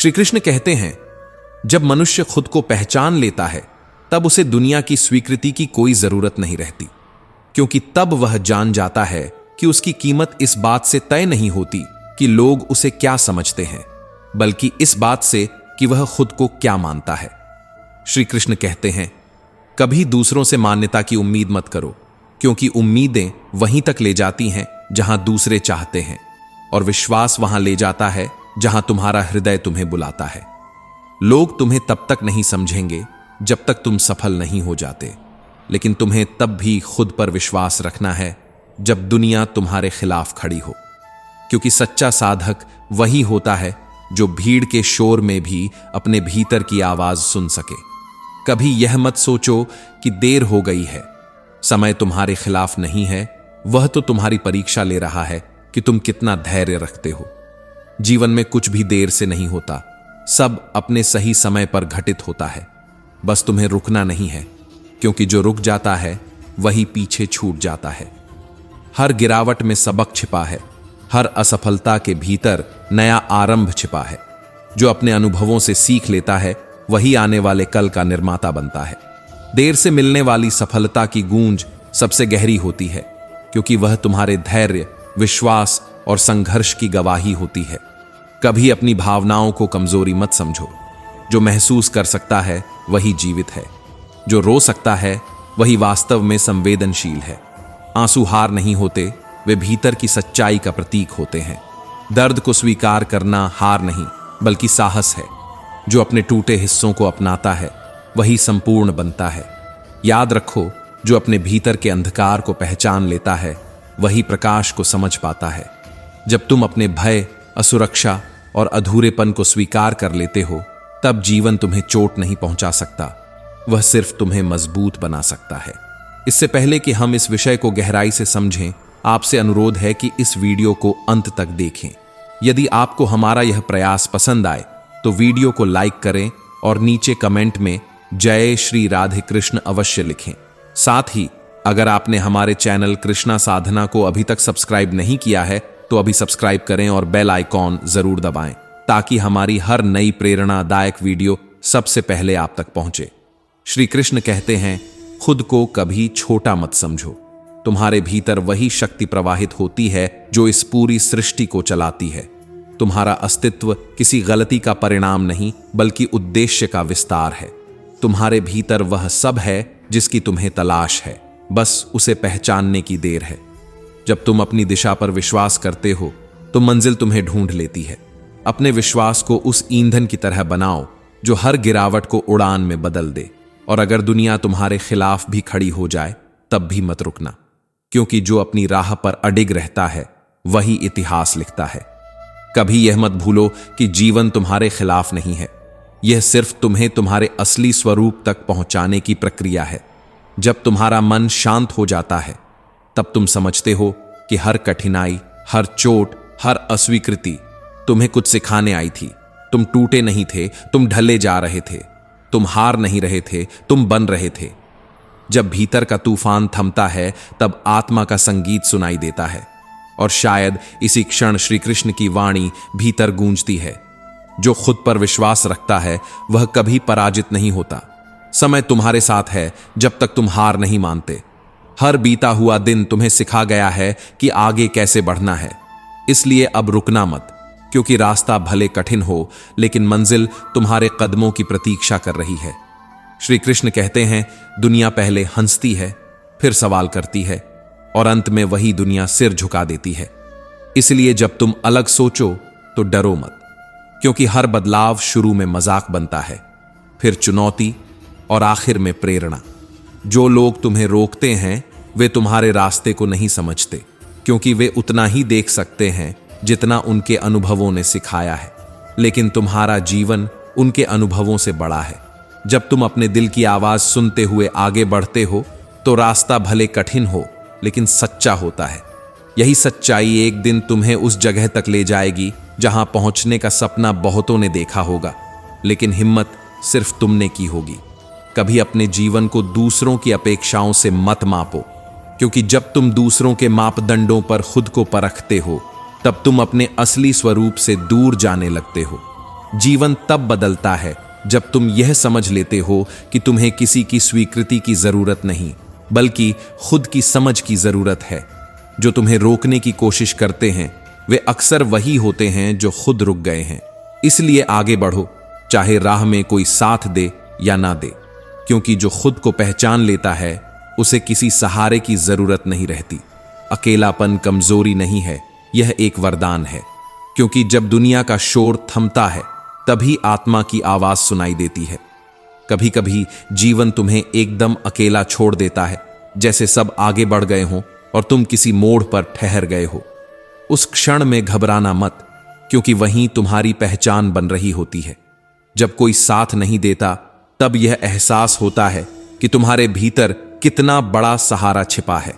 श्री कृष्ण कहते हैं, जब मनुष्य खुद को पहचान लेता है तब उसे दुनिया की स्वीकृति की कोई जरूरत नहीं रहती, क्योंकि तब वह जान जाता है कि उसकी कीमत इस बात से तय नहीं होती कि लोग उसे क्या समझते हैं, बल्कि इस बात से कि वह खुद को क्या मानता है। श्री कृष्ण कहते हैं, कभी दूसरों से मान्यता की उम्मीद मत करो, क्योंकि उम्मीदें वहीं तक ले जाती हैं जहां दूसरे चाहते हैं, और विश्वास वहां ले जाता है जहां तुम्हारा हृदय तुम्हें बुलाता है। लोग तुम्हें तब तक नहीं समझेंगे जब तक तुम सफल नहीं हो जाते, लेकिन तुम्हें तब भी खुद पर विश्वास रखना है जब दुनिया तुम्हारे खिलाफ खड़ी हो, क्योंकि सच्चा साधक वही होता है जो भीड़ के शोर में भी अपने भीतर की आवाज सुन सके। कभी यह मत सोचो कि देर हो गई है, समय तुम्हारे खिलाफ नहीं है, वह तो तुम्हारी परीक्षा ले रहा है कि तुम कितना धैर्य रखते हो। जीवन में कुछ भी देर से नहीं होता, सब अपने सही समय पर घटित होता है। बस तुम्हें रुकना नहीं है, क्योंकि जो रुक जाता है वही पीछे छूट जाता है। हर गिरावट में सबक छिपा है, हर असफलता के भीतर नया आरंभ छिपा है। जो अपने अनुभवों से सीख लेता है वही आने वाले कल का निर्माता बनता है। देर से मिलने वाली सफलता की गूंज सबसे गहरी होती है, क्योंकि वह तुम्हारे धैर्य, विश्वास और संघर्ष की गवाही होती है। कभी अपनी भावनाओं को कमजोरी मत समझो। जो महसूस कर सकता है वही जीवित है, जो रो सकता है वही वास्तव में संवेदनशील है। आंसू हार नहीं होते, वे भीतर की सच्चाई का प्रतीक होते हैं। दर्द को स्वीकार करना हार नहीं बल्कि साहस है। जो अपने टूटे हिस्सों को अपनाता है वही संपूर्ण बनता है। याद रखो, जो अपने भीतर के अंधकार को पहचान लेता है वही प्रकाश को समझ पाता है। जब तुम अपने भय, असुरक्षा और अधूरेपन को स्वीकार कर लेते हो, तब जीवन तुम्हें चोट नहीं पहुंचा सकता, वह सिर्फ तुम्हें मजबूत बना सकता है। इससे पहले कि हम इस विषय को गहराई से समझें, आपसे अनुरोध है कि इस वीडियो को अंत तक देखें। यदि आपको हमारा यह प्रयास पसंद आए तो वीडियो को लाइक करें और नीचे कमेंट में जय श्री राधे कृष्ण अवश्य लिखें। साथ ही अगर आपने हमारे चैनल कृष्णा साधना को अभी तक सब्सक्राइब नहीं किया है तो अभी सब्सक्राइब करें और बेल आइकॉन जरूर दबाएं, ताकि हमारी हर नई प्रेरणादायक वीडियो सबसे पहले आप तक पहुंचे। श्री कृष्ण कहते हैं, खुद को कभी छोटा मत समझो। तुम्हारे भीतर वही शक्ति प्रवाहित होती है जो इस पूरी सृष्टि को चलाती है। तुम्हारा अस्तित्व किसी गलती का परिणाम नहीं बल्कि उद्देश्य का विस्तार है। तुम्हारे भीतर वह सब है जिसकी तुम्हें तलाश है, बस उसे पहचानने की देर है। जब तुम अपनी दिशा पर विश्वास करते हो तो मंजिल तुम्हें ढूंढ लेती है। अपने विश्वास को उस ईंधन की तरह बनाओ जो हर गिरावट को उड़ान में बदल दे। और अगर दुनिया तुम्हारे खिलाफ भी खड़ी हो जाए तब भी मत रुकना, क्योंकि जो अपनी राह पर अडिग रहता है वही इतिहास लिखता है। कभी यह मत भूलो कि जीवन तुम्हारे खिलाफ नहीं है, यह सिर्फ तुम्हें तुम्हारे असली स्वरूप तक पहुंचाने की प्रक्रिया है। जब तुम्हारा मन शांत हो जाता है तब तुम समझते हो कि हर कठिनाई, हर चोट, हर अस्वीकृति तुम्हें कुछ सिखाने आई थी। तुम टूटे नहीं थे, तुम ढले जा रहे थे। तुम हार नहीं रहे थे, तुम बन रहे थे। जब भीतर का तूफान थमता है तब आत्मा का संगीत सुनाई देता है, और शायद इसी क्षण श्री कृष्ण की वाणी भीतर गूंजती है। जो खुद पर विश्वास रखता है वह कभी पराजित नहीं होता। समय तुम्हारे साथ है जब तक तुम हार नहीं मानते। हर बीता हुआ दिन तुम्हें सिखा गया है कि आगे कैसे बढ़ना है। इसलिए अब रुकना मत, क्योंकि रास्ता भले कठिन हो लेकिन मंजिल तुम्हारे कदमों की प्रतीक्षा कर रही है। श्री कृष्ण कहते हैं, दुनिया पहले हंसती है, फिर सवाल करती है, और अंत में वही दुनिया सिर झुका देती है। इसलिए जब तुम अलग सोचो तो डरो मत, क्योंकि हर बदलाव शुरू में मजाक बनता है, फिर चुनौती और आखिर में प्रेरणा। जो लोग तुम्हें रोकते हैं वे तुम्हारे रास्ते को नहीं समझते, क्योंकि वे उतना ही देख सकते हैं जितना उनके अनुभवों ने सिखाया है। लेकिन तुम्हारा जीवन उनके अनुभवों से बड़ा है। जब तुम अपने दिल की आवाज सुनते हुए आगे बढ़ते हो तो रास्ता भले कठिन हो लेकिन सच्चा होता है। यही सच्चाई एक दिन तुम्हें उस जगह तक ले जाएगी जहां पहुंचने का सपना बहुतों ने देखा होगा, लेकिन हिम्मत सिर्फ तुमने की होगी। कभी अपने जीवन को दूसरों की अपेक्षाओं से मत मापो, क्योंकि जब तुम दूसरों के मापदंडों पर खुद को परखते हो तब तुम अपने असली स्वरूप से दूर जाने लगते हो। जीवन तब बदलता है जब तुम यह समझ लेते हो कि तुम्हें किसी की स्वीकृति की जरूरत नहीं, बल्कि खुद की समझ की जरूरत है। जो तुम्हें रोकने की कोशिश करते हैं वे अक्सर वही होते हैं जो खुद रुक गए हैं। इसलिए आगे बढ़ो, चाहे राह में कोई साथ दे या ना दे, क्योंकि जो खुद को पहचान लेता है उसे किसी सहारे की जरूरत नहीं रहती। अकेलापन कमजोरी नहीं है, यह एक वरदान है, क्योंकि जब दुनिया का शोर थमता है तभी आत्मा की आवाज सुनाई देती है। कभी कभी जीवन तुम्हें एकदम अकेला छोड़ देता है, जैसे सब आगे बढ़ गए हों और तुम किसी मोड़ पर ठहर गए हो। उस क्षण में घबराना मत, क्योंकि वहीं तुम्हारी पहचान बन रही होती है। जब कोई साथ नहीं देता तब यह एहसास होता है कि तुम्हारे भीतर कितना बड़ा सहारा छिपा है।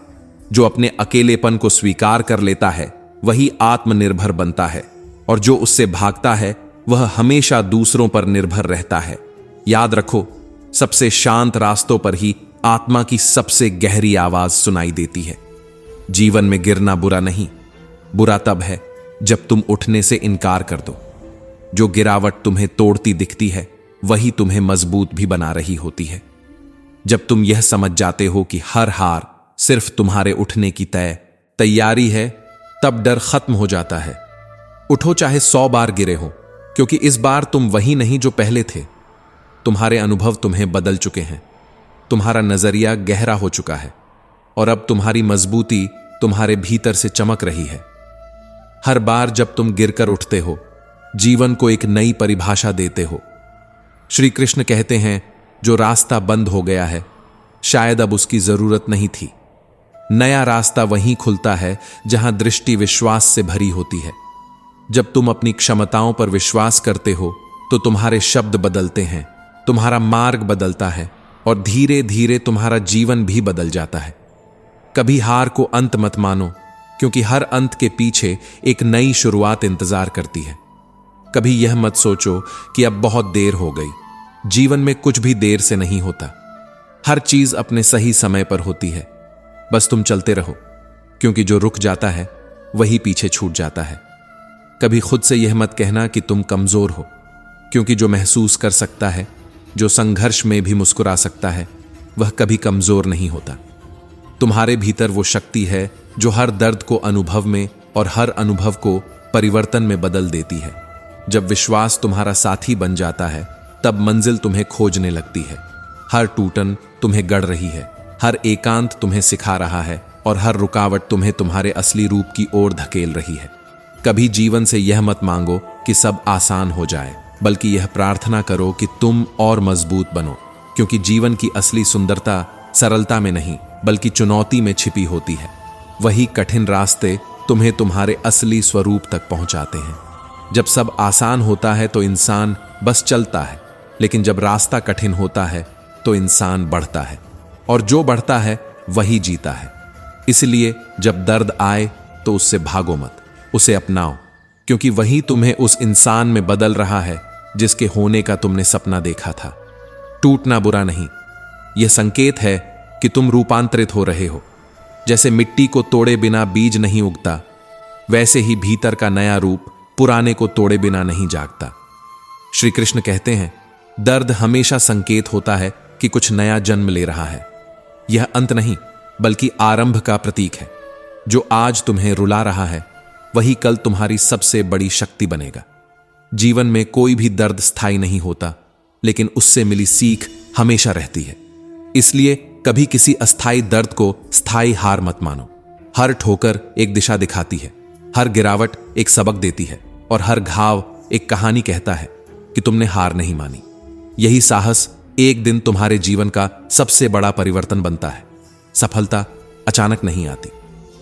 जो अपने अकेलेपन को स्वीकार कर लेता है वही आत्मनिर्भर बनता है, और जो उससे भागता है वह हमेशा दूसरों पर निर्भर रहता है। याद रखो, सबसे शांत रास्तों पर ही आत्मा की सबसे गहरी आवाज सुनाई देती है। जीवन में गिरना बुरा नहीं, बुरा तब है जब तुम उठने से इनकार कर दो। जो गिरावट तुम्हें तोड़ती दिखती है वही तुम्हें मजबूत भी बना रही होती है। जब तुम यह समझ जाते हो कि हर हार सिर्फ तुम्हारे उठने की तैयारी है, तब डर खत्म हो जाता है। उठो चाहे 100 बार गिरे हो, क्योंकि इस बार तुम वही नहीं जो पहले थे। तुम्हारे अनुभव तुम्हें बदल चुके हैं, तुम्हारा नजरिया गहरा हो चुका है, और अब तुम्हारी मजबूती तुम्हारे भीतर से चमक रही है। हर बार जब तुम गिरकर उठते हो, जीवन को एक नई परिभाषा देते हो। श्री कृष्ण कहते हैं, जो रास्ता बंद हो गया है शायद अब उसकी जरूरत नहीं थी। नया रास्ता वहीं खुलता है जहां दृष्टि विश्वास से भरी होती है। जब तुम अपनी क्षमताओं पर विश्वास करते हो तो तुम्हारे शब्द बदलते हैं, तुम्हारा मार्ग बदलता है, और धीरे धीरे तुम्हारा जीवन भी बदल जाता है। कभी हार को अंत मत मानो, क्योंकि हर अंत के पीछे एक नई शुरुआत इंतजार करती है। कभी यह मत सोचो कि अब बहुत देर हो गई। जीवन में कुछ भी देर से नहीं होता, हर चीज अपने सही समय पर होती है। बस तुम चलते रहो, क्योंकि जो रुक जाता है वही पीछे छूट जाता है। कभी खुद से यह मत कहना कि तुम कमजोर हो, क्योंकि जो महसूस कर सकता है, जो संघर्ष में भी मुस्कुरा सकता है, वह कभी कमजोर नहीं होता। तुम्हारे भीतर वो शक्ति है जो हर दर्द को अनुभव में और हर अनुभव को परिवर्तन में बदल देती है। जब विश्वास तुम्हारा साथी बन जाता है तब मंजिल तुम्हें खोजने लगती है। हर टूटन तुम्हें गढ़ रही है, हर एकांत तुम्हें सिखा रहा है, और हर रुकावट तुम्हें तुम्हारे असली रूप की ओर धकेल रही है। कभी जीवन से यह मत मांगो कि सब आसान हो जाए, बल्कि यह प्रार्थना करो कि तुम और मजबूत बनो, क्योंकि जीवन की असली सुंदरता सरलता में नहीं बल्कि चुनौती में छिपी होती है। वही कठिन रास्ते तुम्हें तुम्हारे असली स्वरूप तक पहुंचाते हैं। जब सब आसान होता है तो इंसान बस चलता है, लेकिन जब रास्ता कठिन होता है तो इंसान बढ़ता है, और जो बढ़ता है वही जीता है। इसलिए जब दर्द आए तो उससे भागो मत, उसे अपनाओ, क्योंकि वही तुम्हें उस इंसान में बदल रहा है जिसके होने का तुमने सपना देखा था। टूटना बुरा नहीं, यह संकेत है कि तुम रूपांतरित हो रहे हो। जैसे मिट्टी को तोड़े बिना बीज नहीं उगता, वैसे ही भीतर का नया रूप पुराने को तोड़े बिना नहीं जागता। श्री कृष्ण कहते हैं, दर्द हमेशा संकेत होता है कि कुछ नया जन्म ले रहा है। यह अंत नहीं बल्कि आरंभ का प्रतीक है। जो आज तुम्हें रुला रहा है वही कल तुम्हारी सबसे बड़ी शक्ति बनेगा। जीवन में कोई भी दर्द स्थायी नहीं होता, लेकिन उससे मिली सीख हमेशा रहती है। इसलिए कभी किसी अस्थायी दर्द को स्थायी हार मत मानो। हर ठोकर एक दिशा दिखाती है, हर गिरावट एक सबक देती है, और हर घाव एक कहानी कहता है कि तुमने हार नहीं मानी। यही साहस एक दिन तुम्हारे जीवन का सबसे बड़ा परिवर्तन बनता है। सफलता अचानक नहीं आती,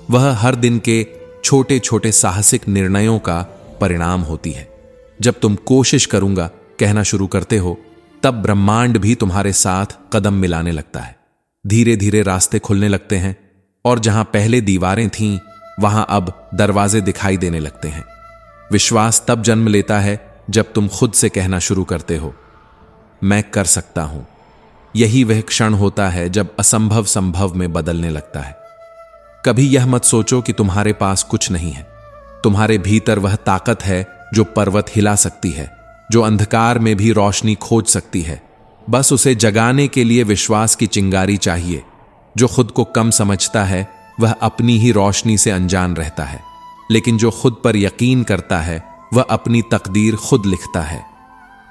वह हर दिन के छोटे छोटे साहसिक निर्णयों का परिणाम होती है। जब तुम कोशिश करूंगा कहना शुरू करते हो, तब ब्रह्मांड भी तुम्हारे साथ कदम मिलाने लगता है। धीरे धीरे रास्ते खुलने लगते हैं, और जहां पहले दीवारें थीं वहां अब दरवाजे दिखाई देने लगते हैं। विश्वास तब जन्म लेता है जब तुम खुद से कहना शुरू करते हो, मैं कर सकता हूं। यही वह क्षण होता है जब असंभव संभव में बदलने लगता है। कभी यह मत सोचो कि तुम्हारे पास कुछ नहीं है। तुम्हारे भीतर वह ताकत है जो पर्वत हिला सकती है, जो अंधकार में भी रोशनी खोज सकती है। बस उसे जगाने के लिए विश्वास की चिंगारी चाहिए। जो खुद को कम समझता है वह अपनी ही रोशनी से अनजान रहता है, लेकिन जो खुद पर यकीन करता है वह अपनी तकदीर खुद लिखता है।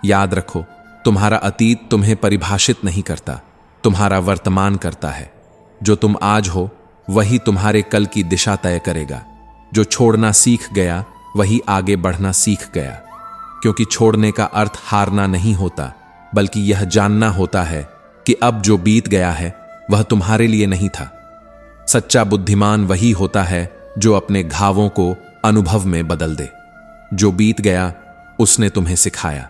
याद रखो, तुम्हारा अतीत तुम्हें परिभाषित नहीं करता, तुम्हारा वर्तमान करता है। जो तुम आज हो वही तुम्हारे कल की दिशा तय करेगा। जो छोड़ना सीख गया वही आगे बढ़ना सीख गया, क्योंकि छोड़ने का अर्थ हारना नहीं होता, बल्कि यह जानना होता है कि अब जो बीत गया है वह तुम्हारे लिए नहीं था। सच्चा बुद्धिमान वही होता है जो अपने घावों को अनुभव में बदल दे। जो बीत गया उसने तुम्हें सिखाया,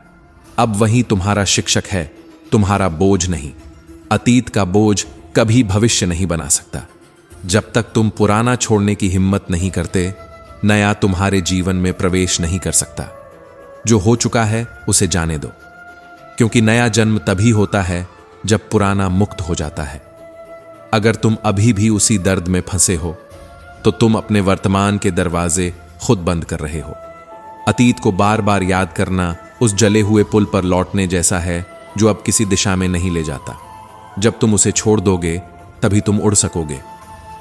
अब वही तुम्हारा शिक्षक है, तुम्हारा बोझ नहीं। अतीत का बोझ कभी भविष्य नहीं बना सकता। जब तक तुम पुराना छोड़ने की हिम्मत नहीं करते, नया तुम्हारे जीवन में प्रवेश नहीं कर सकता। जो हो चुका है उसे जाने दो, क्योंकि नया जन्म तभी होता है जब पुराना मुक्त हो जाता है। अगर तुम अभी भी उसी दर्द में फंसे हो तो तुम अपने वर्तमान के दरवाजे खुद बंद कर रहे हो। अतीत को बार बार याद करना उस जले हुए पुल पर लौटने जैसा है जो अब किसी दिशा में नहीं ले जाता। जब तुम उसे छोड़ दोगे तभी तुम उड़ सकोगे,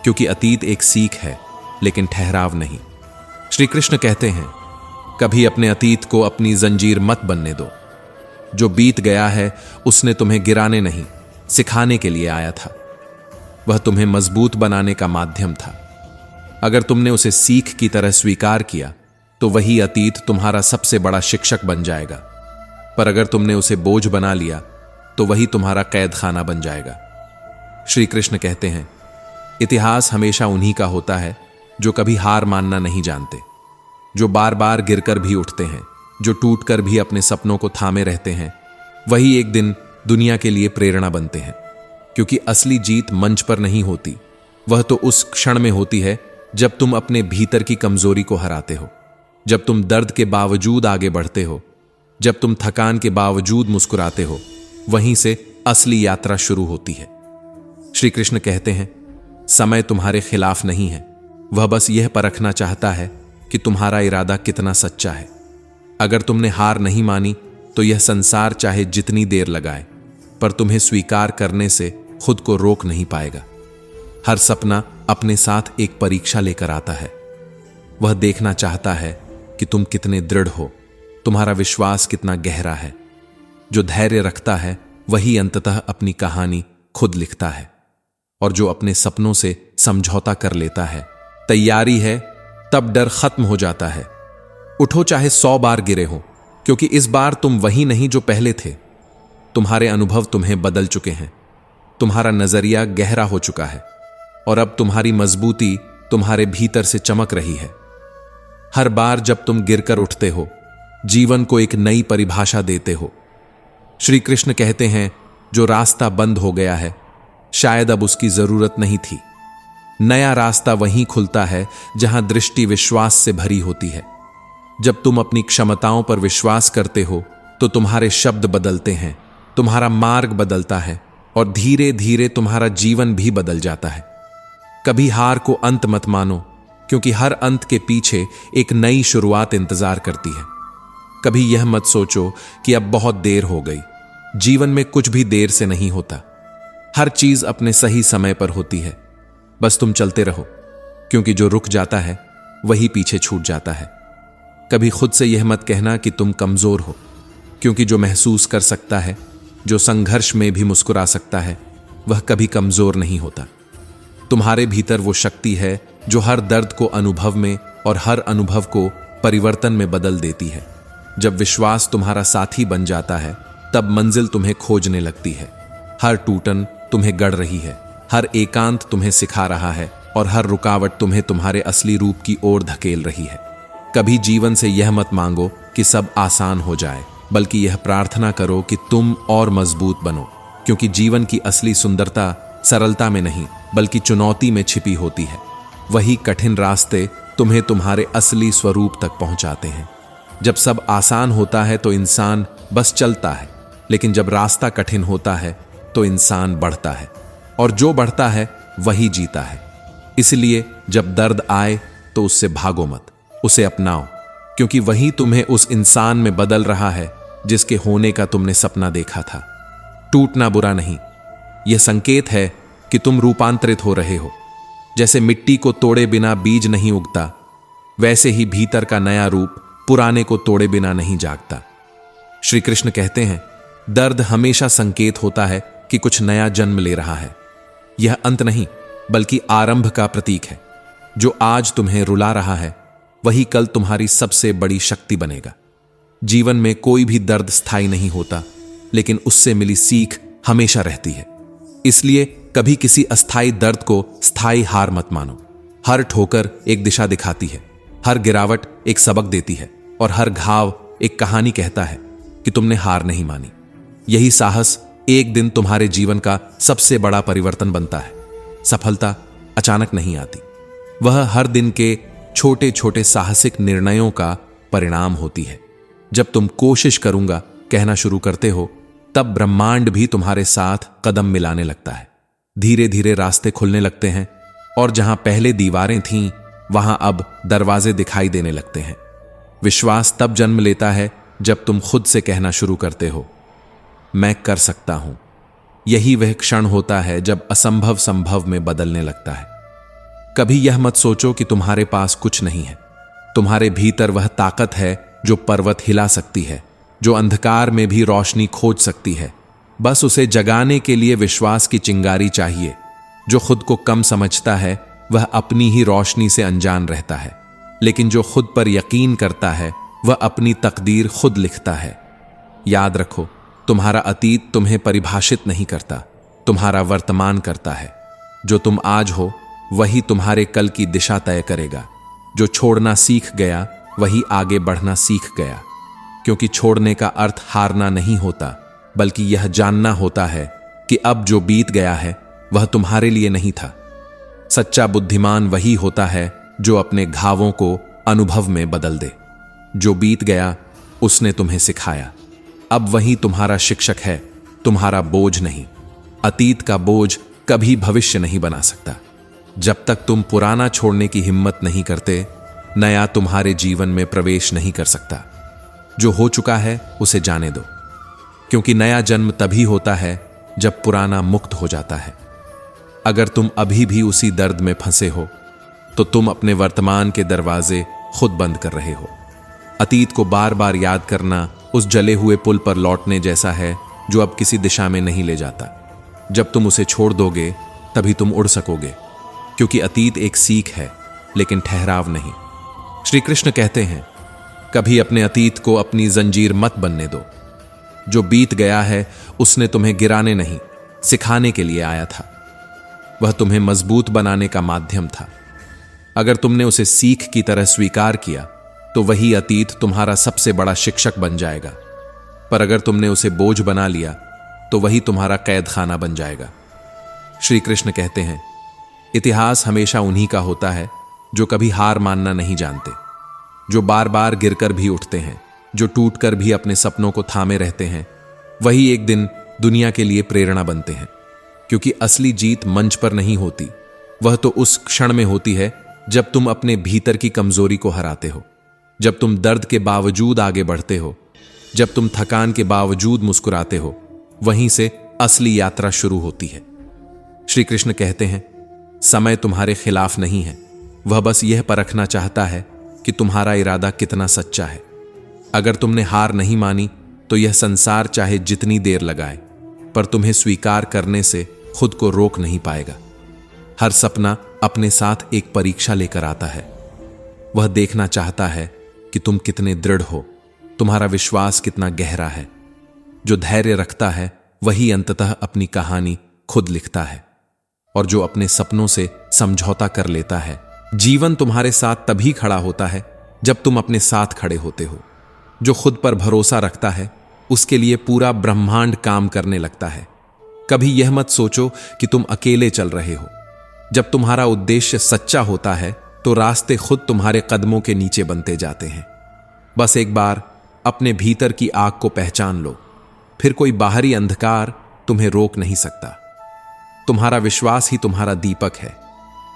क्योंकि अतीत एक सीख है लेकिन ठहराव नहीं। श्री कृष्ण कहते हैं, कभी अपने अतीत को अपनी जंजीर मत बनने दो। जो बीत गया है उसने तुम्हें गिराने नहीं, सिखाने के लिए आया था। वह तुम्हें मजबूत बनाने का माध्यम था। अगर तुमने उसे सीख की तरह स्वीकार किया तो वही अतीत तुम्हारा सबसे बड़ा शिक्षक बन जाएगा। पर अगर तुमने उसे बोझ बना लिया तो वही तुम्हारा कैद खाना बन जाएगा। श्री कृष्ण कहते हैं, इतिहास हमेशा उन्हीं का होता है जो कभी हार मानना नहीं जानते, जो बार बार गिरकर भी उठते हैं, जो टूटकर भी अपने सपनों को थामे रहते हैं। वही एक दिन दुनिया के लिए प्रेरणा बनते हैं, क्योंकि असली जीत मंच पर नहीं होती, वह तो उस क्षण में होती है जब तुम अपने भीतर की कमजोरी को हराते हो, जब तुम दर्द के बावजूद आगे बढ़ते हो, जब तुम थकान के बावजूद मुस्कुराते हो। वहीं से असली यात्रा शुरू होती है। श्री कृष्ण कहते हैं, समय तुम्हारे खिलाफ नहीं है, वह बस यह परखना चाहता है कि तुम्हारा इरादा कितना सच्चा है। अगर तुमने हार नहीं मानी तो यह संसार चाहे जितनी देर लगाए, पर तुम्हें स्वीकार करने से खुद को रोक नहीं पाएगा। हर सपना अपने साथ एक परीक्षा लेकर आता है। वह देखना चाहता है कि तुम कितने दृढ़ हो, तुम्हारा विश्वास कितना गहरा है। जो धैर्य रखता है वही अंततः अपनी कहानी खुद लिखता है, और जो अपने सपनों से समझौता कर लेता है, तैयारी है, तब डर खत्म हो जाता है। उठो चाहे 100 बार गिरे हो, क्योंकि इस बार तुम वही नहीं जो पहले थे। तुम्हारे अनुभव तुम्हें बदल चुके हैं, तुम्हारा नजरिया गहरा हो चुका है, और अब तुम्हारी मजबूती तुम्हारे भीतर से चमक रही है। हर बार जब तुम गिरकर उठते हो, जीवन को एक नई परिभाषा देते हो। श्री कृष्ण कहते हैं, जो रास्ता बंद हो गया है शायद अब उसकी जरूरत नहीं थी। नया रास्ता वहीं खुलता है जहां दृष्टि विश्वास से भरी होती है। जब तुम अपनी क्षमताओं पर विश्वास करते हो तो तुम्हारे शब्द बदलते हैं, तुम्हारा मार्ग बदलता है, और धीरे धीरे तुम्हारा जीवन भी बदल जाता है। कभी हार को अंत मत मानो, क्योंकि हर अंत के पीछे एक नई शुरुआत इंतजार करती है। कभी यह मत सोचो कि अब बहुत देर हो गई। जीवन में कुछ भी देर से नहीं होता, हर चीज अपने सही समय पर होती है। बस तुम चलते रहो, क्योंकि जो रुक जाता है वही पीछे छूट जाता है। कभी खुद से यह मत कहना कि तुम कमजोर हो, क्योंकि जो महसूस कर सकता है, जो संघर्ष में भी मुस्कुरा सकता है, वह कभी कमजोर नहीं होता। तुम्हारे भीतर वो शक्ति है जो हर दर्द को अनुभव में और हर अनुभव को परिवर्तन में बदल देती है। जब विश्वास तुम्हारा साथी बन जाता है, तब मंजिल तुम्हें खोजने लगती है। हर टूटन तुम्हें गढ़ रही है, हर एकांत तुम्हें सिखा रहा है, और हर रुकावट तुम्हें तुम्हारे असली रूप की ओर धकेल रही है। कभी जीवन से यह मत मांगो कि सब आसान हो जाए, बल्कि यह प्रार्थना करो कि तुम और मजबूत बनो, क्योंकि जीवन की असली सुंदरता सरलता में नहीं बल्कि चुनौती में छिपी होती है। वही कठिन रास्ते तुम्हें तुम्हारे असली स्वरूप तक पहुंचाते हैं। जब सब आसान होता है तो इंसान बस चलता है, लेकिन जब रास्ता कठिन होता है तो इंसान बढ़ता है, और जो बढ़ता है वही जीता है। इसलिए जब दर्द आए तो उससे भागो मत, उसे अपनाओ, क्योंकि वही तुम्हें उस इंसान में बदल रहा है जिसके होने का तुमने सपना देखा था। टूटना बुरा नहीं, यह संकेत है कि तुम रूपांतरित हो रहे हो। जैसे मिट्टी को तोड़े बिना बीज नहीं उगता, वैसे ही भीतर का नया रूप पुराने को तोड़े बिना नहीं जागता। श्री कृष्ण कहते हैं, दर्द हमेशा संकेत होता है कि कुछ नया जन्म ले रहा है। यह अंत नहीं, बल्कि आरंभ का प्रतीक है। जो आज तुम्हें रुला रहा है, वही कल तुम्हारी सबसे बड़ी शक्ति बनेगा। जीवन में कोई भी दर्द स्थायी नहीं होता, लेकिन उससे मिली सीख हमेशा रहती है। इसलिए कभी किसी अस्थायी दर्द को स्थायी हार मत मानो। हर ठोकर एक दिशा दिखाती है, हर गिरावट एक सबक देती है, और हर घाव एक कहानी कहता है कि तुमने हार नहीं मानी। यही साहस एक दिन तुम्हारे जीवन का सबसे बड़ा परिवर्तन बनता है। सफलता अचानक नहीं आती, वह हर दिन के छोटे छोटे साहसिक निर्णयों का परिणाम होती है। जब तुम कोशिश करूंगा कहना शुरू करते हो, तब ब्रह्मांड भी तुम्हारे साथ कदम मिलाने लगता है। धीरे धीरे रास्ते खुलने लगते हैं, और जहां पहले दीवारें थीं, वहां अब दरवाजे दिखाई देने लगते हैं। विश्वास तब जन्म लेता है जब तुम खुद से कहना शुरू करते हो, मैं कर सकता हूं। यही वह क्षण होता है जब असंभव संभव में बदलने लगता है। कभी यह मत सोचो कि तुम्हारे पास कुछ नहीं है। तुम्हारे भीतर वह ताकत है जो पर्वत हिला सकती है, जो अंधकार में भी रोशनी खोज सकती है। बस उसे जगाने के लिए विश्वास की चिंगारी चाहिए। जो खुद को कम समझता है, वह अपनी ही रोशनी से अनजान रहता है, लेकिन जो खुद पर यकीन करता है, वह अपनी तकदीर खुद लिखता है। याद रखो, तुम्हारा अतीत तुम्हें परिभाषित नहीं करता, तुम्हारा वर्तमान करता है। जो तुम आज हो, वही तुम्हारे कल की दिशा तय करेगा। जो छोड़ना सीख गया, वही आगे बढ़ना सीख गया। क्योंकि छोड़ने का अर्थ हारना नहीं होता, बल्कि यह जानना होता है कि अब जो बीत गया है, वह तुम्हारे लिए नहीं था। सच्चा बुद्धिमान वही होता है जो अपने घावों को अनुभव में बदल दे। जो बीत गया, उसने तुम्हें सिखाया। अब वही तुम्हारा शिक्षक है, तुम्हारा बोझ नहीं। अतीत का बोझ कभी भविष्य नहीं बना सकता। जब तक तुम पुराना छोड़ने की हिम्मत नहीं करते, नया तुम्हारे जीवन में प्रवेश नहीं कर सकता। जो हो चुका है उसे जाने दो, क्योंकि नया जन्म तभी होता है जब पुराना मुक्त हो जाता है। अगर तुम अभी भी उसी दर्द में फंसे हो, तो तुम अपने वर्तमान के दरवाजे खुद बंद कर रहे हो। अतीत को बार बार याद करना उस जले हुए पुल पर लौटने जैसा है जो अब किसी दिशा में नहीं ले जाता। जब तुम उसे छोड़ दोगे, तभी तुम उड़ सकोगे, क्योंकि अतीत एक सीख है, लेकिन ठहराव नहीं। श्री कृष्ण कहते हैं, कभी अपने अतीत को अपनी जंजीर मत बनने दो। जो बीत गया है, उसने तुम्हें गिराने नहीं, सिखाने के लिए आया था। वह तुम्हें मजबूत बनाने का माध्यम था। अगर तुमने उसे सीख की तरह स्वीकार किया, तो वही अतीत तुम्हारा सबसे बड़ा शिक्षक बन जाएगा। पर अगर तुमने उसे बोझ बना लिया, तो वही तुम्हारा कैद खाना बन जाएगा। श्री कृष्ण कहते हैं, इतिहास हमेशा उन्हीं का होता है जो कभी हार मानना नहीं जानते, जो बार बार गिरकर भी उठते हैं, जो टूटकर भी अपने सपनों को थामे रहते हैं। वही एक दिन दुनिया के लिए प्रेरणा बनते हैं। क्योंकि असली जीत मंच पर नहीं होती, वह तो उस क्षण में होती है जब तुम अपने भीतर की कमजोरी को हराते हो, जब तुम दर्द के बावजूद आगे बढ़ते हो, जब तुम थकान के बावजूद मुस्कुराते हो। वहीं से असली यात्रा शुरू होती है। श्री कृष्ण कहते हैं, समय तुम्हारे खिलाफ नहीं है, वह बस यह परखना चाहता है कि तुम्हारा इरादा कितना सच्चा है। अगर तुमने हार नहीं मानी, तो यह संसार चाहे जितनी देर लगाए, पर तुम्हें स्वीकार करने से खुद को रोक नहीं पाएगा। हर सपना अपने साथ एक परीक्षा लेकर आता है। वह देखना चाहता है कि तुम कितने दृढ़ हो, तुम्हारा विश्वास कितना गहरा है। जो धैर्य रखता है, वही अंततः अपनी कहानी खुद लिखता है। और जो अपने सपनों से समझौता कर लेता है, जीवन तुम्हारे साथ तभी खड़ा होता है जब तुम अपने साथ खड़े होते हो। जो खुद पर भरोसा रखता है, उसके लिए पूरा ब्रह्मांड काम करने लगता है। कभी यह मत सोचो कि तुम अकेले चल रहे हो। जब तुम्हारा उद्देश्य सच्चा होता है, तो रास्ते खुद तुम्हारे कदमों के नीचे बनते जाते हैं। बस एक बार अपने भीतर की आग को पहचान लो, फिर कोई बाहरी अंधकार तुम्हें रोक नहीं सकता। तुम्हारा विश्वास ही तुम्हारा दीपक है,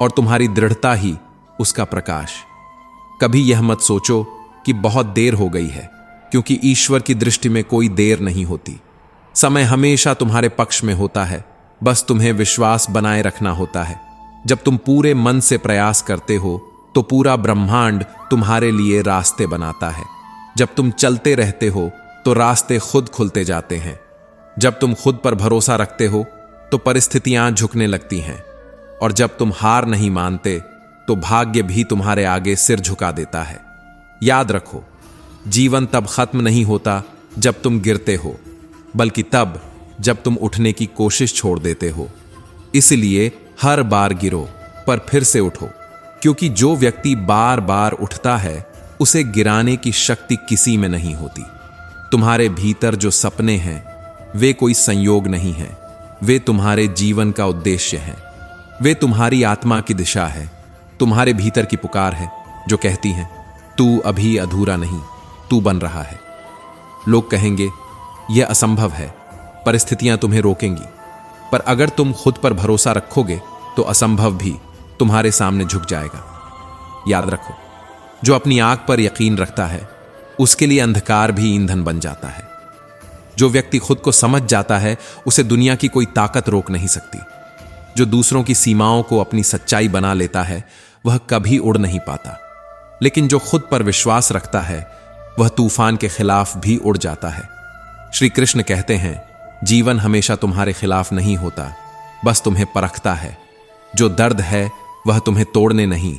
और तुम्हारी दृढ़ता ही उसका प्रकाश। कभी यह मत सोचो कि बहुत देर हो गई है। क्योंकि ईश्वर की दृष्टि में कोई देर नहीं होती। समय हमेशा तुम्हारे पक्ष में होता है, बस तुम्हें विश्वास बनाए रखना होता है। जब तुम पूरे मन से प्रयास करते हो तो पूरा ब्रह्मांड तुम्हारे लिए रास्ते बनाता है। जब तुम चलते रहते हो तो रास्ते खुद खुलते जाते हैं। जब तुम खुद पर भरोसा रखते हो तो परिस्थितियां झुकने लगती हैं, और जब तुम हार नहीं मानते तो भाग्य भी तुम्हारे आगे सिर झुका देता है। याद रखो, जीवन तब खत्म नहीं होता जब तुम गिरते हो, बल्कि तब जब तुम उठने की कोशिश छोड़ देते हो। इसलिए हर बार गिरो पर फिर से उठो, क्योंकि जो व्यक्ति बार बार उठता है उसे गिराने की शक्ति किसी में नहीं होती। तुम्हारे भीतर जो सपने हैं वे कोई संयोग नहीं है, वे तुम्हारे जीवन का उद्देश्य है। वे तुम्हारी आत्मा की दिशा है, तुम्हारे भीतर की पुकार है जो कहती है तू अभी अधूरा नहीं, तू बन रहा है। लोग कहेंगे यह असंभव है, परिस्थितियां तुम्हें रोकेंगी, पर अगर तुम खुद पर भरोसा रखोगे तो असंभव भी तुम्हारे सामने झुक जाएगा। याद रखो, जो अपनी आंख पर यकीन रखता है उसके लिए अंधकार भी ईंधन बन जाता है। जो व्यक्ति खुद को समझ जाता है उसे दुनिया की कोई ताकत रोक नहीं सकती। जो दूसरों की सीमाओं को अपनी सच्चाई बना लेता है वह कभी उड़ नहीं पाता, लेकिन जो खुद पर विश्वास रखता है वह तूफान के खिलाफ भी उड़ जाता है। श्री कृष्ण कहते हैं, जीवन हमेशा तुम्हारे खिलाफ नहीं होता, बस तुम्हें परखता है। जो दर्द है वह तुम्हें तोड़ने नहीं,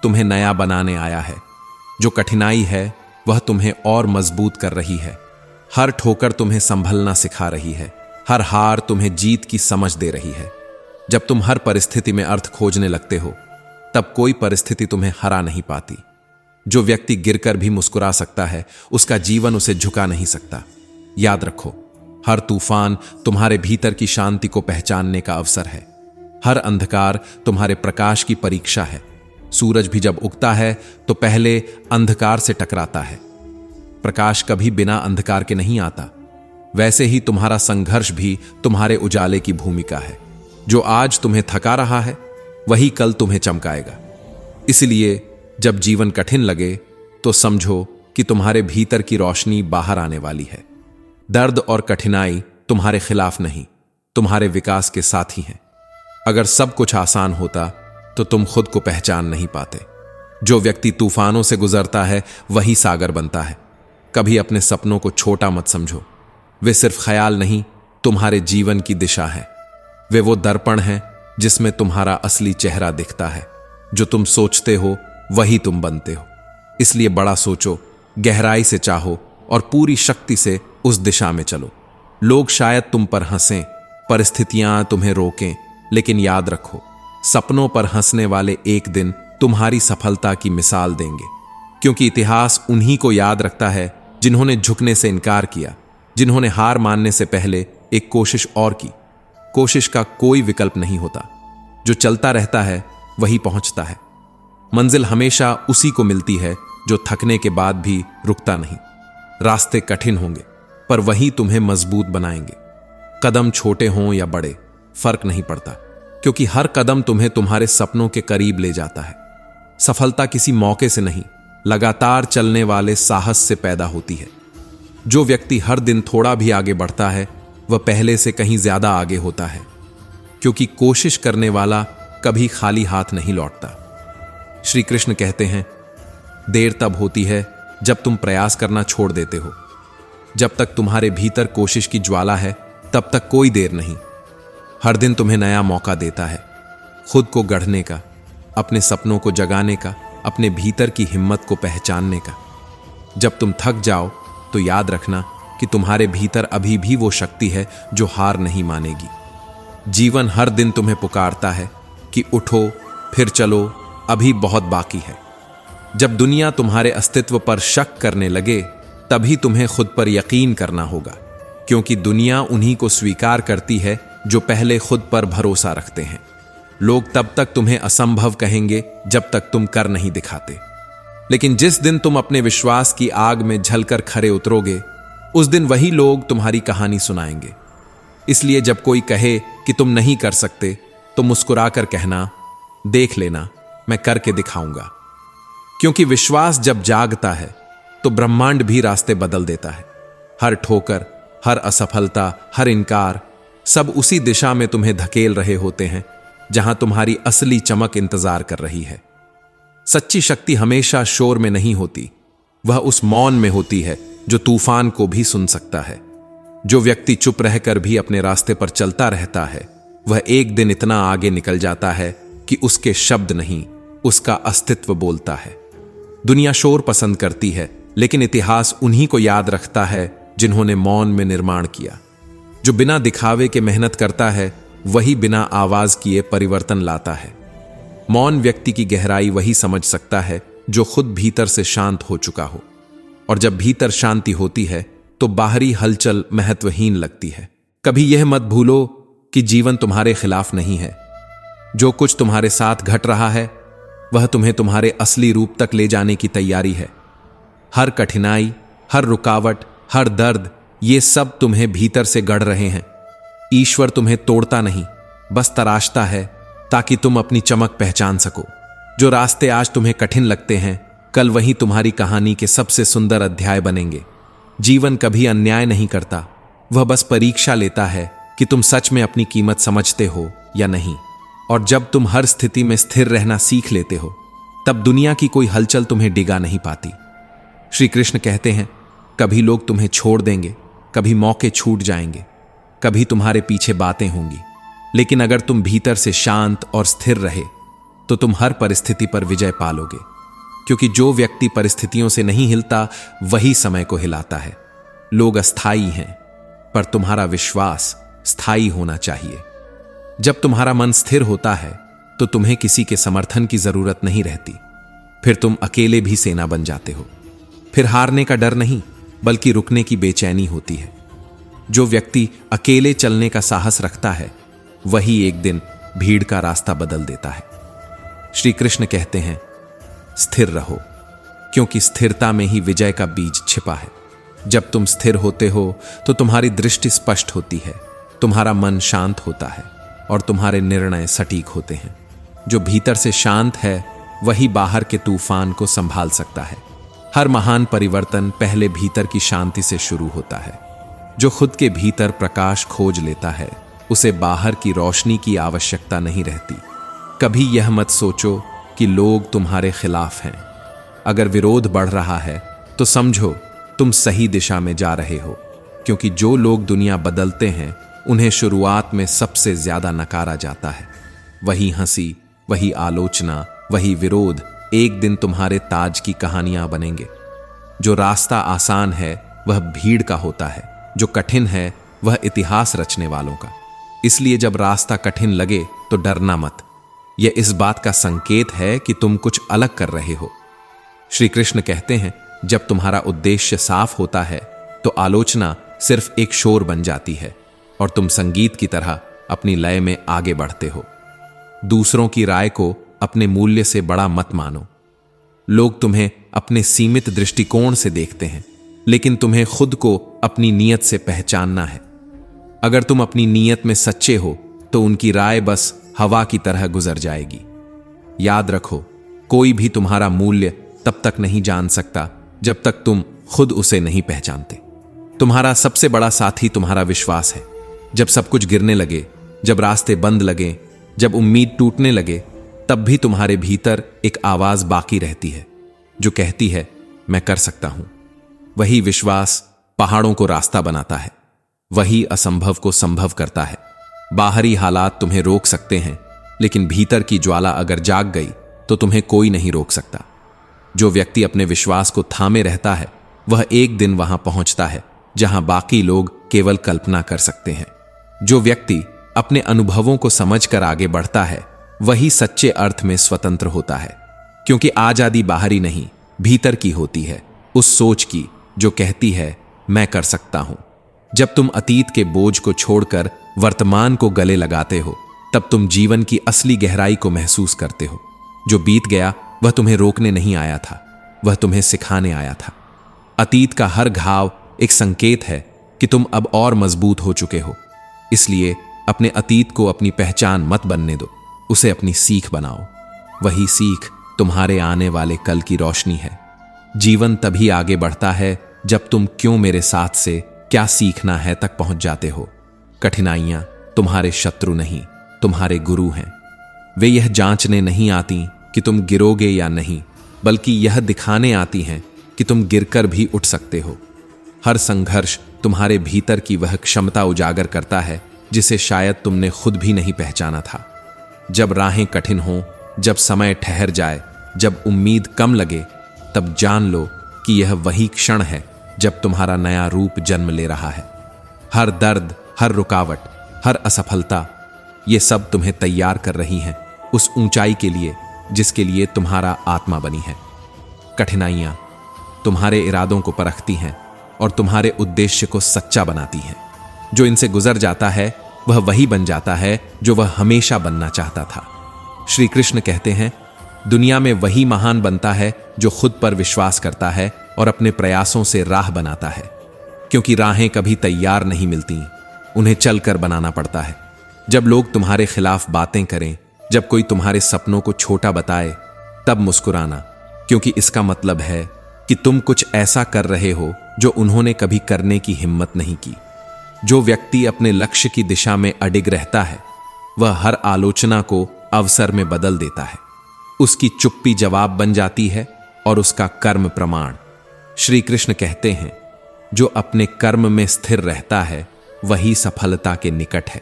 तुम्हें नया बनाने आया है। जो कठिनाई है वह तुम्हें और मजबूत कर रही है। हर ठोकर तुम्हें संभलना सिखा रही है, हर हार तुम्हें जीत की समझ दे रही है। जब तुम हर परिस्थिति में अर्थ खोजने लगते हो तब कोई परिस्थिति तुम्हें हरा नहीं पाती। जो व्यक्ति गिरकर भी मुस्कुरा सकता है उसका जीवन उसे झुका नहीं सकता। याद रखो, हर तूफान तुम्हारे भीतर की शांति को पहचानने का अवसर है। हर अंधकार तुम्हारे प्रकाश की परीक्षा है। सूरज भी जब उगता है तो पहले अंधकार से टकराता है। प्रकाश कभी बिना अंधकार के नहीं आता। वैसे ही तुम्हारा संघर्ष भी तुम्हारे उजाले की भूमिका है। जो आज तुम्हें थका रहा है वही कल तुम्हें चमकाएगा। इसलिए जब जीवन कठिन लगे तो समझो कि तुम्हारे भीतर की रोशनी बाहर आने वाली है। दर्द और कठिनाई तुम्हारे खिलाफ नहीं, तुम्हारे विकास के साथी हैं। अगर सब कुछ आसान होता तो तुम खुद को पहचान नहीं पाते। जो व्यक्ति तूफानों से गुजरता है वही सागर बनता है। कभी अपने सपनों को छोटा मत समझो, वे सिर्फ ख्याल नहीं, तुम्हारे जीवन की दिशा है। वे वो दर्पण हैं जिसमें तुम्हारा असली चेहरा दिखता है। जो तुम सोचते हो वही तुम बनते हो। इसलिए बड़ा सोचो, गहराई से चाहो और पूरी शक्ति से उस दिशा में चलो। लोग शायद तुम पर हंसें, परिस्थितियां तुम्हें रोकें, लेकिन याद रखो, सपनों पर हंसने वाले एक दिन तुम्हारी सफलता की मिसाल देंगे। क्योंकि इतिहास उन्हीं को याद रखता है जिन्होंने झुकने से इनकार किया, जिन्होंने हार मानने से पहले एक कोशिश और की। कोशिश का कोई विकल्प नहीं होता। जो चलता रहता है वही पहुंचता है। मंजिल हमेशा उसी को मिलती है जो थकने के बाद भी रुकता नहीं। रास्ते कठिन होंगे पर वही तुम्हें मजबूत बनाएंगे। कदम छोटे हों या बड़े, फर्क नहीं पड़ता, क्योंकि हर कदम तुम्हें तुम्हारे सपनों के करीब ले जाता है। सफलता किसी मौके से नहीं, लगातार चलने वाले साहस से पैदा होती है। जो व्यक्ति हर दिन थोड़ा भी आगे बढ़ता है वह पहले से कहीं ज्यादा आगे होता है, क्योंकि कोशिश करने वाला कभी खाली हाथ नहीं लौटता। श्री कृष्ण कहते हैं, देर तब होती है जब तुम प्रयास करना छोड़ देते हो। जब तक तुम्हारे भीतर कोशिश की ज्वाला है तब तक कोई देर नहीं। हर दिन तुम्हें नया मौका देता है, खुद को गढ़ने का, अपने सपनों को जगाने का, अपने भीतर की हिम्मत को पहचानने का। जब तुम थक जाओ तो याद रखना कि तुम्हारे भीतर अभी भी वो शक्ति है जो हार नहीं मानेगी। जीवन हर दिन तुम्हें पुकारता है कि उठो, फिर चलो, अभी बहुत बाकी है। जब दुनिया तुम्हारे अस्तित्व पर शक करने लगे तभी तुम्हें खुद पर यकीन करना होगा, क्योंकि दुनिया उन्हीं को स्वीकार करती है जो पहले खुद पर भरोसा रखते हैं। लोग तब तक तुम्हें असंभव कहेंगे जब तक तुम कर नहीं दिखाते, लेकिन जिस दिन तुम अपने विश्वास की आग में झलकर खरे उतरोगे उस दिन वही लोग तुम्हारी कहानी सुनाएंगे। इसलिए जब कोई कहे कि तुम नहीं कर सकते तो मुस्कुराकर कहना, देख लेना, मैं करके दिखाऊंगा। क्योंकि विश्वास जब जागता है तो ब्रह्मांड भी रास्ते बदल देता है। हर ठोकर, हर असफलता, हर इनकार, सब उसी दिशा में तुम्हें धकेल रहे होते हैं जहां तुम्हारी असली चमक इंतजार कर रही है। सच्ची शक्ति हमेशा शोर में नहीं होती, वह उस मौन में होती है जो तूफान को भी सुन सकता है। जो व्यक्ति चुप रहकर भी अपने रास्ते पर चलता रहता है, वह एक दिन इतना आगे निकल जाता है कि उसके शब्द नहीं, उसका अस्तित्व बोलता है। दुनिया शोर पसंद करती है, लेकिन इतिहास उन्हीं को याद रखता है जिन्होंने मौन में निर्माण किया। जो बिना दिखावे के मेहनत करता है, वही बिना आवाज किए परिवर्तन लाता है। मौन व्यक्ति की गहराई वही समझ सकता है जो खुद भीतर से शांत हो चुका हो। और जब भीतर शांति होती है तो बाहरी हलचल महत्वहीन लगती है। कभी यह मत भूलो कि जीवन तुम्हारे खिलाफ नहीं है। जो कुछ तुम्हारे साथ घट रहा है, वह तुम्हें तुम्हारे असली रूप तक ले जाने की तैयारी है। हर कठिनाई, हर रुकावट, हर दर्द, ये सब तुम्हें भीतर से गढ़ रहे हैं। ईश्वर तुम्हें तोड़ता नहीं, बस तराशता है ताकि तुम अपनी चमक पहचान सको। जो रास्ते आज तुम्हें कठिन लगते हैं, कल वही तुम्हारी कहानी के सबसे सुंदर अध्याय बनेंगे। जीवन कभी अन्याय नहीं करता, वह बस परीक्षा लेता है कि तुम सच में अपनी कीमत समझते हो या नहीं। और जब तुम हर स्थिति में स्थिर रहना सीख लेते हो, तब दुनिया की कोई हलचल तुम्हें डिगा नहीं पाती। श्री कृष्ण कहते हैं, कभी लोग तुम्हें छोड़ देंगे, कभी मौके छूट जाएंगे, कभी तुम्हारे पीछे बातें होंगी, लेकिन अगर तुम भीतर से शांत और स्थिर रहे तो तुम हर परिस्थिति पर विजय पालोगे। क्योंकि जो व्यक्ति परिस्थितियों से नहीं हिलता, वही समय को हिलाता है। लोग अस्थायी हैं, पर तुम्हारा विश्वास स्थायी होना चाहिए। जब तुम्हारा मन स्थिर होता है तो तुम्हें किसी के समर्थन की जरूरत नहीं रहती। फिर तुम अकेले भी सेना बन जाते हो। फिर हारने का डर नहीं, बल्कि रुकने की बेचैनी होती है। जो व्यक्ति अकेले चलने का साहस रखता है, वही एक दिन भीड़ का रास्ता बदल देता है। श्री कृष्ण कहते हैं, स्थिर रहो, क्योंकि स्थिरता में ही विजय का बीज छिपा है। जब तुम स्थिर होते हो तो तुम्हारी दृष्टि स्पष्ट होती है, तुम्हारा मन शांत होता है और तुम्हारे निर्णय सटीक होते हैं। जो भीतर से शांत है, वही बाहर के तूफान को संभाल सकता है। हर महान परिवर्तन पहले भीतर की शांति से शुरू होता है। जो खुद के भीतर प्रकाश खोज लेता है, उसे बाहर की रोशनी की आवश्यकता नहीं रहती। कभी यह मत सोचो कि लोग तुम्हारे खिलाफ हैं। अगर विरोध बढ़ रहा है तो समझो तुम सही दिशा में जा रहे हो, क्योंकि जो लोग दुनिया बदलते हैं, उन्हें शुरुआत में सबसे ज्यादा नकारा जाता है। वही हंसी, वही आलोचना, वही विरोध एक दिन तुम्हारे ताज की कहानियां बनेंगे। जो रास्ता आसान है वह भीड़ का होता है, जो कठिन है वह इतिहास रचने वालों का। इसलिए जब रास्ता कठिन लगे तो डरना मत। यह इस बात का संकेत है कि तुम कुछ अलग कर रहे हो। श्री कृष्ण कहते हैं, जब तुम्हारा उद्देश्य साफ होता है तो आलोचना सिर्फ एक शोर बन जाती है और तुम संगीत की तरह अपनी लय में आगे बढ़ते हो। दूसरों की राय को अपने मूल्य से बड़ा मत मानो। लोग तुम्हें अपने सीमित दृष्टिकोण से देखते हैं, लेकिन तुम्हें खुद को अपनी नीयत से पहचानना है। अगर तुम अपनी नीयत में सच्चे हो तो उनकी राय बस हवा की तरह गुजर जाएगी। याद रखो, कोई भी तुम्हारा मूल्य तब तक नहीं जान सकता जब तक तुम खुद उसे नहीं पहचानते। तुम्हारा सबसे बड़ा साथी तुम्हारा विश्वास है। जब सब कुछ गिरने लगे, जब रास्ते बंद लगे, जब उम्मीद टूटने लगे, तब भी तुम्हारे भीतर एक आवाज बाकी रहती है जो कहती है, मैं कर सकता हूं। वही विश्वास पहाड़ों को रास्ता बनाता है, वही असंभव को संभव करता है। बाहरी हालात तुम्हें रोक सकते हैं, लेकिन भीतर की ज्वाला अगर जाग गई तो तुम्हें कोई नहीं रोक सकता। जो व्यक्ति अपने विश्वास को थामे रहता है, वह एक दिन वहां पहुंचता है जहां बाकी लोग केवल कल्पना कर सकते हैं। जो व्यक्ति अपने अनुभवों को समझकर आगे बढ़ता है, वही सच्चे अर्थ में स्वतंत्र होता है। क्योंकि आजादी बाहरी नहीं, भीतर की होती है, उस सोच की जो कहती है, मैं कर सकता हूं। जब तुम अतीत के बोझ को छोड़कर वर्तमान को गले लगाते हो, तब तुम जीवन की असली गहराई को महसूस करते हो। जो बीत गया वह तुम्हें रोकने नहीं आया था, वह तुम्हें सिखाने आया था। अतीत का हर घाव एक संकेत है कि तुम अब और मजबूत हो चुके हो। इसलिए अपने अतीत को अपनी पहचान मत बनने दो, उसे अपनी सीख बनाओ। वही सीख तुम्हारे आने वाले कल की रोशनी है। जीवन तभी आगे बढ़ता है जब तुम क्यों मेरे साथ से क्या सीखना है तक पहुंच जाते हो। कठिनाइयां तुम्हारे शत्रु नहीं, तुम्हारे गुरु हैं। वे यह जांचने नहीं आती कि तुम गिरोगे या नहीं, बल्कि यह दिखाने आती हैं कि तुम गिरकर भी उठ सकते हो। हर संघर्ष तुम्हारे भीतर की वह क्षमता उजागर करता है जिसे शायद तुमने खुद भी नहीं पहचाना था। जब राहें कठिन हों, जब समय ठहर जाए, जब उम्मीद कम लगे, तब जान लो कि यह वही क्षण है जब तुम्हारा नया रूप जन्म ले रहा है। हर दर्द, हर रुकावट, हर असफलता, ये सब तुम्हें तैयार कर रही हैं उस ऊंचाई के लिए जिसके लिए तुम्हारा आत्मा बनी है। कठिनाइयां तुम्हारे इरादों को परखती हैं और तुम्हारे उद्देश्य को सच्चा बनाती हैं। जो इनसे गुजर जाता है वह वही बन जाता है जो वह हमेशा बनना चाहता था। श्री कृष्ण कहते हैं, दुनिया में वही महान बनता है जो खुद पर विश्वास करता है और अपने प्रयासों से राह बनाता है। क्योंकि राहें कभी तैयार नहीं मिलती, उन्हें चलकर बनाना पड़ता है। जब लोग तुम्हारे खिलाफ बातें करें, जब कोई तुम्हारे सपनों को छोटा बताए, तब मुस्कुराना, क्योंकि इसका मतलब है कि तुम कुछ ऐसा कर रहे हो जो उन्होंने कभी करने की हिम्मत नहीं की। जो व्यक्ति अपने लक्ष्य की दिशा में अडिग रहता है, वह हर आलोचना को अवसर में बदल देता है। उसकी चुप्पी जवाब बन जाती है और उसका कर्म प्रमाण। श्री कृष्ण कहते हैं, जो अपने कर्म में स्थिर रहता है वही सफलता के निकट है।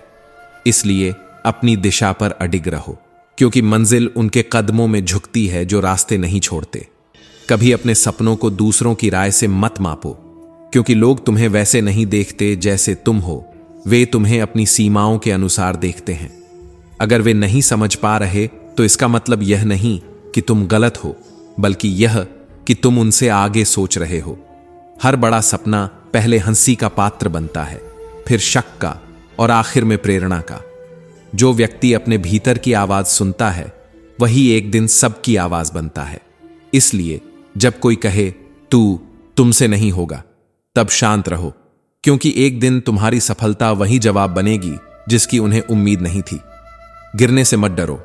इसलिए अपनी दिशा पर अडिग रहो, क्योंकि मंजिल उनके कदमों में झुकती है जो रास्ते नहीं छोड़ते। कभी अपने सपनों को दूसरों की राय से मत मापो, क्योंकि लोग तुम्हें वैसे नहीं देखते जैसे तुम हो। वे तुम्हें अपनी सीमाओं के अनुसार देखते हैं। अगर वे नहीं समझ पा रहे तो इसका मतलब यह नहीं कि तुम गलत हो, बल्कि यह कि तुम उनसे आगे सोच रहे हो। हर बड़ा सपना पहले हंसी का पात्र बनता है, फिर शक का और आखिर में प्रेरणा का। जो व्यक्ति अपने भीतर की आवाज सुनता है वही एक दिन सबकी आवाज बनता है। इसलिए जब कोई कहे तुमसे नहीं होगा, तब शांत रहो, क्योंकि एक दिन तुम्हारी सफलता वही जवाब बनेगी जिसकी उन्हें उम्मीद नहीं थी। गिरने से मत डरो,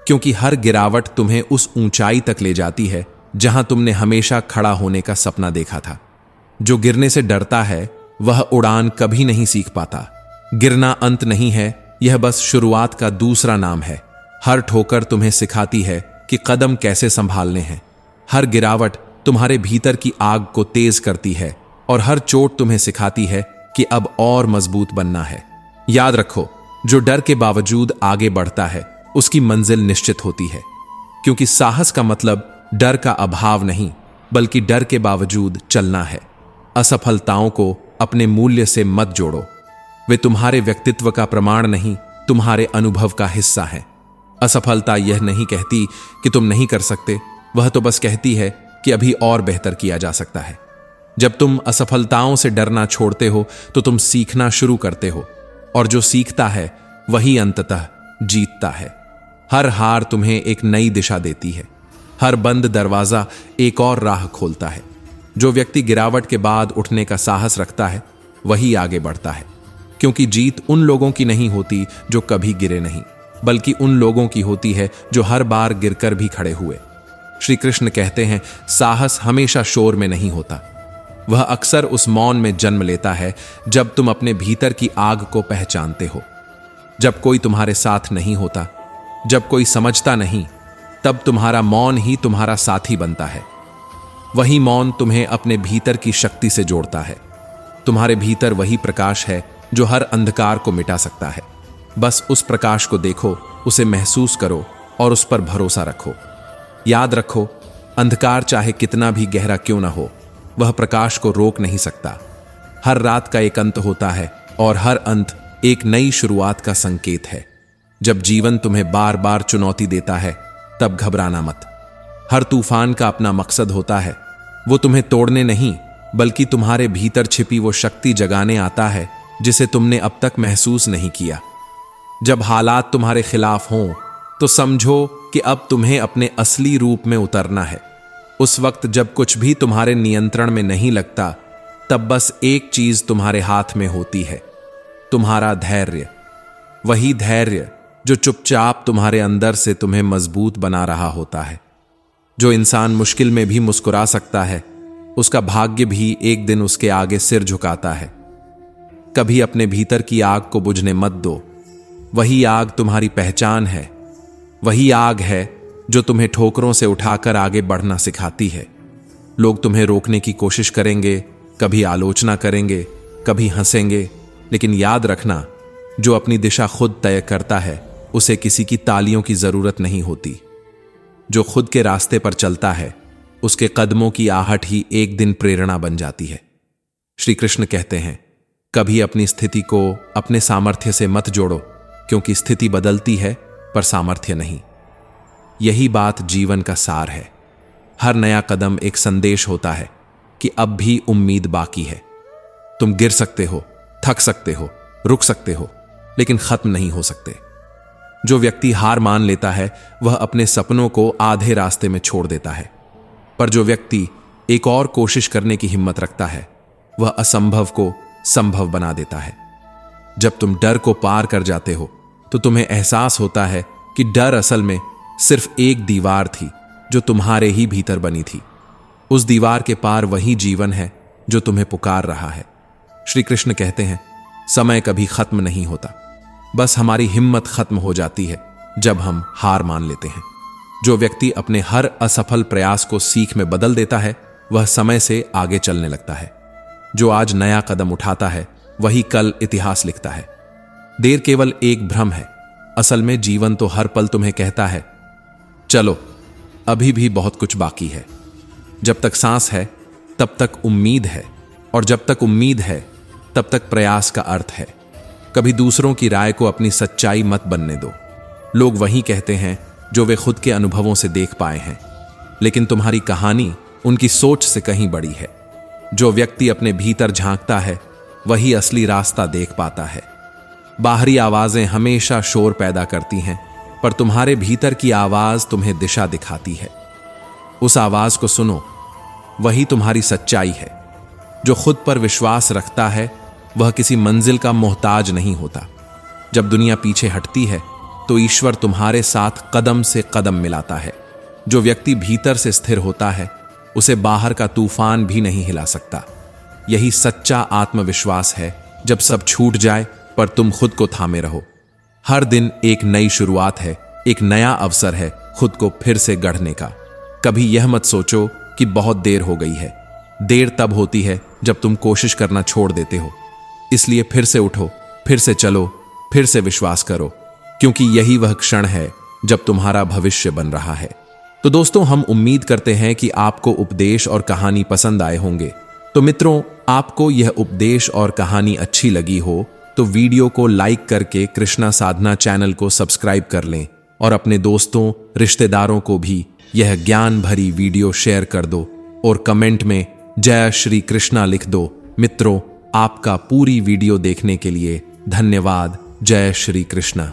क्योंकि हर गिरावट तुम्हें उस ऊंचाई तक ले जाती है जहां तुमने हमेशा खड़ा होने का सपना देखा था। जो गिरने से डरता है वह उड़ान कभी नहीं सीख पाता। गिरना अंत नहीं है, यह बस शुरुआत का दूसरा नाम है। हर ठोकर तुम्हें सिखाती है कि कदम कैसे संभालने हैं। हर गिरावट तुम्हारे भीतर की आग को तेज करती है और हर चोट तुम्हें सिखाती है कि अब और मजबूत बनना है। याद रखो, जो डर के बावजूद आगे बढ़ता है उसकी मंजिल निश्चित होती है, क्योंकि साहस का मतलब डर का अभाव नहीं, बल्कि डर के बावजूद चलना है। असफलताओं को अपने मूल्य से मत जोड़ो। वे तुम्हारे व्यक्तित्व का प्रमाण नहीं, तुम्हारे अनुभव का हिस्सा है। असफलता यह नहीं कहती कि तुम नहीं कर सकते, वह तो बस कहती है कि अभी और बेहतर किया जा सकता है। जब तुम असफलताओं से डरना छोड़ते हो तो तुम सीखना शुरू करते हो, और जो सीखता है वही अंततः जीतता है। हर हार तुम्हें एक नई दिशा देती है। हर बंद दरवाजा एक और राह खोलता है। जो व्यक्ति गिरावट के बाद उठने का साहस रखता है वही आगे बढ़ता है, क्योंकि जीत उन लोगों की नहीं होती जो कभी गिरे नहीं, बल्कि उन लोगों की होती है जो हर बार गिरकर भी खड़े हुए। श्री कृष्ण कहते हैं, साहस हमेशा शोर में नहीं होता, वह अक्सर उस मौन में जन्म लेता है जब तुम अपने भीतर की आग को पहचानते हो। जब कोई तुम्हारे साथ नहीं होता, जब कोई समझता नहीं, तब तुम्हारा मौन ही तुम्हारा साथी बनता है। वही मौन तुम्हें अपने भीतर की शक्ति से जोड़ता है। तुम्हारे भीतर वही प्रकाश है जो हर अंधकार को मिटा सकता है। बस उस प्रकाश को देखो, उसे महसूस करो और उस पर भरोसा रखो। याद रखो, अंधकार चाहे कितना भी गहरा क्यों ना हो, वह प्रकाश को रोक नहीं सकता। हर रात का एक अंत होता है और हर अंत एक नई शुरुआत का संकेत है। जब जीवन तुम्हें बार बार चुनौती देता है, तब घबराना मत। हर तूफान का अपना मकसद होता है। वो तुम्हें तोड़ने नहीं, बल्कि तुम्हारे भीतर छिपी वो शक्ति जगाने आता है जिसे तुमने अब तक महसूस नहीं किया। जब हालात तुम्हारे खिलाफ हों, तो समझो कि अब तुम्हें अपने असली रूप में उतरना है। उस वक्त जब कुछ भी तुम्हारे नियंत्रण में नहीं लगता, तब बस एक चीज तुम्हारे हाथ में होती है, तुम्हारा धैर्य। वही धैर्य जो चुपचाप तुम्हारे अंदर से तुम्हें मजबूत बना रहा होता है। जो इंसान मुश्किल में भी मुस्कुरा सकता है, उसका भाग्य भी एक दिन उसके आगे सिर झुकाता है। कभी अपने भीतर की आग को बुझने मत दो। वही आग तुम्हारी पहचान है। वही आग है जो तुम्हें ठोकरों से उठाकर आगे बढ़ना सिखाती है। लोग तुम्हें रोकने की कोशिश करेंगे, कभी आलोचना करेंगे, कभी हंसेंगे, लेकिन याद रखना, जो अपनी दिशा खुद तय करता है उसे किसी की तालियों की जरूरत नहीं होती। जो खुद के रास्ते पर चलता है उसके कदमों की आहट ही एक दिन प्रेरणा बन जाती है। श्री कृष्ण कहते हैं, कभी अपनी स्थिति को अपने सामर्थ्य से मत जोड़ो, क्योंकि स्थिति बदलती है पर सामर्थ्य नहीं। यही बात जीवन का सार है। हर नया कदम एक संदेश होता है कि अब भी उम्मीद बाकी है। तुम गिर सकते हो, थक सकते हो, रुक सकते हो, लेकिन खत्म नहीं हो सकते। जो व्यक्ति हार मान लेता है वह अपने सपनों को आधे रास्ते में छोड़ देता है, पर जो व्यक्ति एक और कोशिश करने की हिम्मत रखता है वह असंभव को संभव बना देता है। जब तुम डर को पार कर जाते हो तो तुम्हें एहसास होता है कि डर असल में सिर्फ एक दीवार थी जो तुम्हारे ही भीतर बनी थी। उस दीवार के पार वही जीवन है जो तुम्हें पुकार रहा है। श्री कृष्ण कहते हैं, समय कभी खत्म नहीं होता, बस हमारी हिम्मत खत्म हो जाती है जब हम हार मान लेते हैं। जो व्यक्ति अपने हर असफल प्रयास को सीख में बदल देता है वह समय से आगे चलने लगता है। जो आज नया कदम उठाता है वही कल इतिहास लिखता है। देर केवल एक भ्रम है, असल में जीवन तो हर पल तुम्हें कहता है, चलो अभी भी बहुत कुछ बाकी है। जब तक सांस है तब तक उम्मीद है, और जब तक उम्मीद है तब तक प्रयास का अर्थ है। कभी दूसरों की राय को अपनी सच्चाई मत बनने दो। लोग वही कहते हैं जो वे खुद के अनुभवों से देख पाए हैं, लेकिन तुम्हारी कहानी उनकी सोच से कहीं बड़ी है। जो व्यक्ति अपने भीतर झांकता है वही असली रास्ता देख पाता है। बाहरी आवाजें हमेशा शोर पैदा करती हैं, पर तुम्हारे भीतर की आवाज तुम्हें दिशा दिखाती है। उस आवाज को सुनो, वही तुम्हारी सच्चाई है। जो खुद पर विश्वास रखता है वह किसी मंजिल का मोहताज नहीं होता। जब दुनिया पीछे हटती है तो ईश्वर तुम्हारे साथ कदम से कदम मिलाता है। जो व्यक्ति भीतर से स्थिर होता है उसे बाहर का तूफान भी नहीं हिला सकता। यही सच्चा आत्मविश्वास है। जब सब छूट जाए पर तुम खुद को थामे रहो। हर दिन एक नई शुरुआत है, एक नया अवसर है खुद को फिर से गढ़ने का। कभी यह मत सोचो कि बहुत देर हो गई है। देर तब होती है जब तुम कोशिश करना छोड़ देते हो। इसलिए फिर से उठो, फिर से चलो, फिर से विश्वास करो, क्योंकि यही वह क्षण है जब तुम्हारा भविष्य बन रहा है। तो दोस्तों, हम उम्मीद करते हैं कि आपको उपदेश और कहानी पसंद आए होंगे। तो मित्रों, आपको यह उपदेश और कहानी अच्छी लगी हो तो वीडियो को लाइक करके कृष्णा साधना चैनल को सब्सक्राइब कर लें और अपने दोस्तों, रिश्तेदारों को भी यह ज्ञान भरी वीडियो शेयर कर दो और कमेंट में जय श्री कृष्णा लिख दो। मित्रों, आपका पूरी वीडियो देखने के लिए धन्यवाद। जय श्री कृष्णा।